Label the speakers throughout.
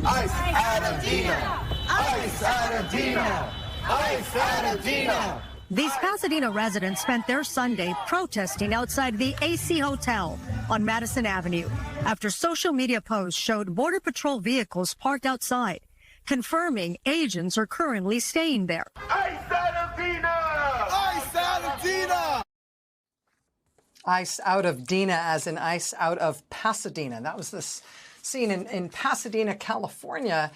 Speaker 1: ICE at Adena! ICE at Adena! ICE at Adena!
Speaker 2: These Pasadena residents spent their Sunday protesting outside the AC Hotel on Madison Avenue after social media posts showed Border Patrol vehicles parked outside, confirming agents are currently staying there.
Speaker 1: ICE at Adena! ICE at Adena!
Speaker 3: ICE out of Dena as in ICE out of Pasadena. That was this scene in Pasadena, California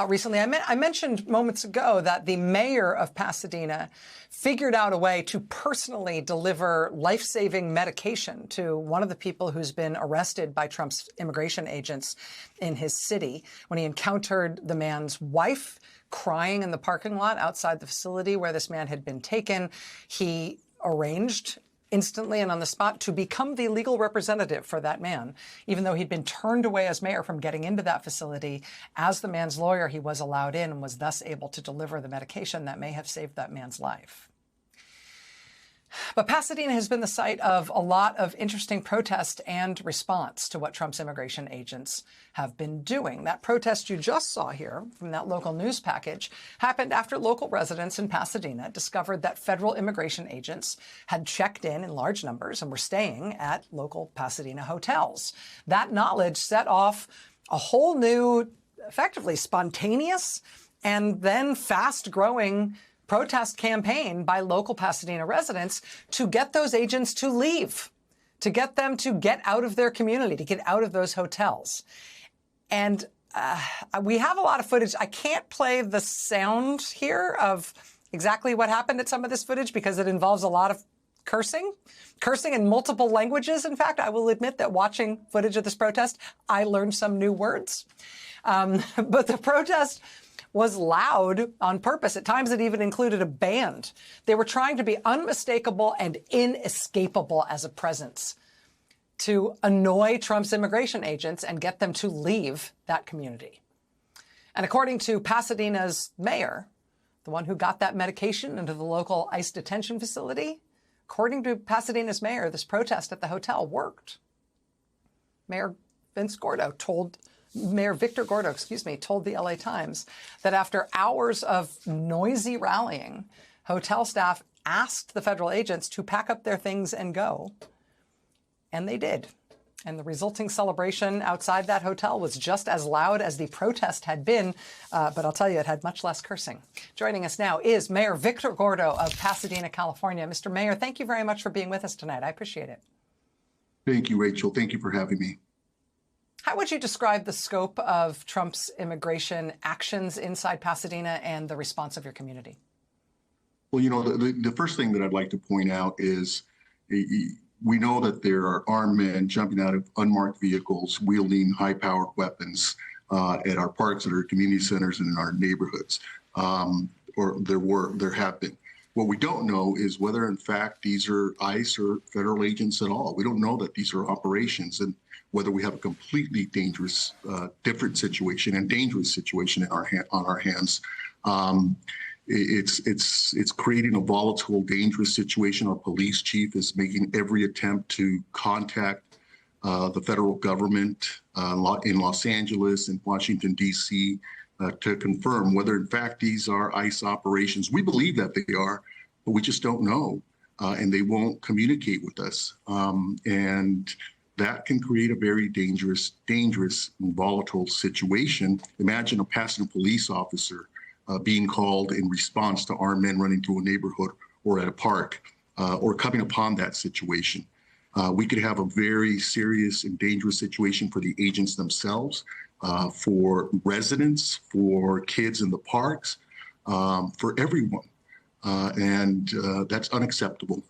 Speaker 3: recently. I mentioned moments ago that the mayor of Pasadena figured out a way to personally deliver life-saving medication to one of the people who's been arrested by Trump's immigration agents in his city when he encountered the man's wife crying in the parking lot outside the facility where this man had been taken. He arranged instantly and on the spot to become the legal representative for that man, even though he'd been turned away as mayor from getting into that facility. As the man's lawyer, he was allowed in and was thus able to deliver the medication that may have saved that man's life. But Pasadena has been the site of a lot of interesting protest and response to what Trump's immigration agents have been doing. That protest you just saw here from that local news package happened after local residents in Pasadena discovered that federal immigration agents had checked in large numbers and were staying at local Pasadena hotels. That knowledge set off a whole new, effectively spontaneous and then fast-growing protest campaign by local Pasadena residents to get those agents to leave, to get them to get out of their community, to get out of those hotels. And we have a lot of footage. I can't play the sound here of exactly what happened at some of this footage because it involves a lot of cursing in multiple languages. In fact, I will admit that watching footage of this protest, I learned some new words. But the protest was loud on purpose. At times, it even included a band. They were trying to be unmistakable and inescapable as a presence to annoy Trump's immigration agents and get them to leave that community. And according to Pasadena's mayor, the one who got that medication into the local ICE detention facility, according to Pasadena's mayor, this protest at the hotel worked. Mayor Victor Gordo, told the LA Times that after hours of noisy rallying, hotel staff asked the federal agents to pack up their things and go. And they did. And the resulting celebration outside that hotel was just as loud as the protest had been, but I'll tell you, it had much less cursing. Joining us now is Mayor Victor Gordo of Pasadena, California. Mr. Mayor, thank you very much for being with us tonight. I appreciate it.
Speaker 4: Thank you, Rachel. Thank you for having me.
Speaker 3: How would you describe the scope of Trump's immigration actions inside Pasadena and the response of your community?
Speaker 4: Well, you know, the first thing that I'd like to point out is we know that there are armed men jumping out of unmarked vehicles, wielding high-powered weapons at our parks, at our community centers, and in our neighborhoods, or there have been. What we don't know is whether, in fact, these are ICE or federal agents at all. We don't know that these are operations, and whether we have a completely dangerous, different situation and dangerous situation on our hands. It's creating a volatile, dangerous situation. Our police chief is making every attempt to contact the federal government in Los Angeles and Washington, D.C., to confirm whether, in fact, these are ICE operations. We believe that they are, but we just don't know, and they won't communicate with us. And that can create a very dangerous and volatile situation. Imagine a Pasadena police officer being called in response to armed men running through a neighborhood or at a park, or coming upon that situation. We could have a very serious and dangerous situation for the agents themselves, for residents, for kids in the parks, for everyone. And that's unacceptable.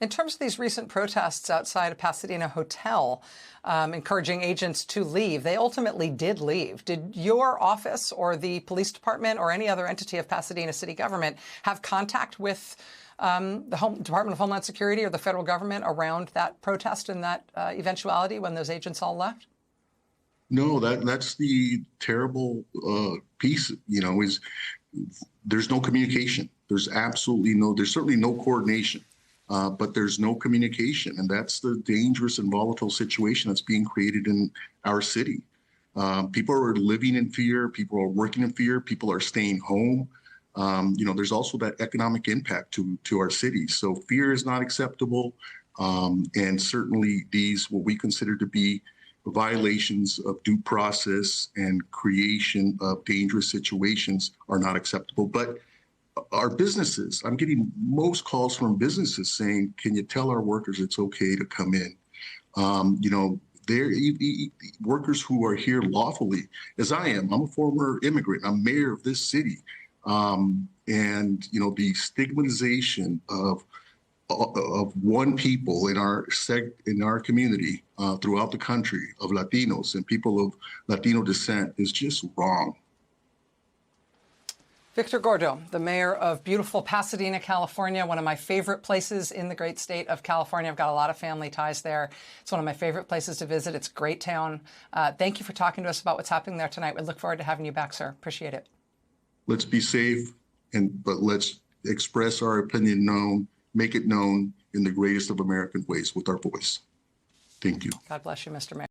Speaker 3: In terms of these recent protests outside a Pasadena hotel, encouraging agents to leave, they ultimately did leave. Did your office or the police department or any other entity of Pasadena city government have contact with the Department of Homeland Security or the federal government around that protest and that eventuality when those agents all left?
Speaker 4: No, that's the terrible piece, you know, is there's no communication. There's certainly no coordination. But there's no communication, and that's the dangerous and volatile situation that's being created in our city. People are living in fear. People are working in fear. People are staying home. There's also that economic impact to our cities. So fear is not acceptable. And certainly these, what we consider to be violations of due process and creation of dangerous situations, are not acceptable. But our businesses, I'm getting most calls from businesses saying, can you tell our workers it's okay to come in? They're workers who are here lawfully, as I am. I'm a former immigrant. I'm mayor of this city. The stigmatization of one people in our community throughout the country of Latinos and people of Latino descent is just wrong.
Speaker 3: Victor Gordo, the mayor of beautiful Pasadena, California, one of my favorite places in the great state of California. I've got a lot of family ties there. It's one of my favorite places to visit. It's a great town. Thank you for talking to us about what's happening there tonight. We look forward to having you back, sir. Appreciate it.
Speaker 4: Let's be safe, but let's express our opinion known, make it known in the greatest of American ways with our voice. Thank you.
Speaker 3: God bless you, Mr. Mayor.